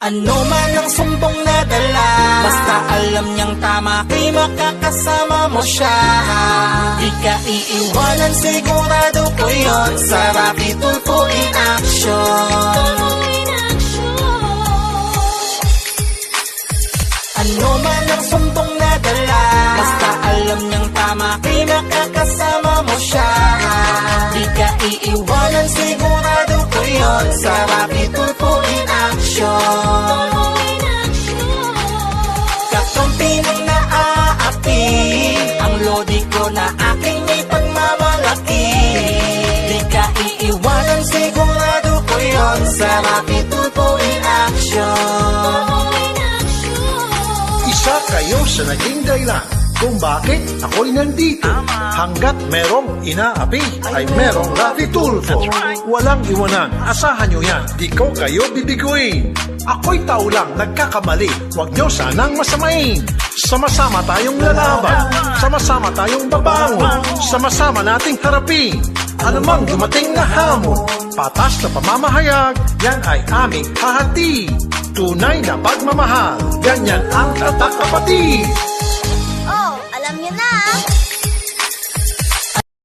Ano man ang sumbong na dala, basta alam niyang tama kay makakasama mo siya. Di ka iiwanan, sigurado ko yun, sa Rocky Tulfo in action. Ano man ang sumbong na dala, basta alam niyang tama kay makakasama mo siya. Di ka iiwanan, sigurado ko yun, sa Rocky Tulfo in action. Kakampi ng naaapi, ang lodi ko na aking may pagmamalaki. Di ka iiwanan, sigurado ko yun, sa Rocky Tulfo in action. Isa kayo sa naging dahilan kung bakit ako'y nandito. Hanggat merong inaapi ay merong Rocky Tulfo. Walang iwanan, asahan nyo yan, di ko kayo bibiguin. Ako'y tao lang, nagkakamali, huwag nyo sanang masamain. Sama-sama tayong lalaban, sama-sama tayong babangon, sama-sama nating harapin anumang dumating na hamon. Patas na pamamahayag, yan ay aming hahati. Tunay na pagmamahal, ganyan ang tatak kapatid. Oh, alam niyo na.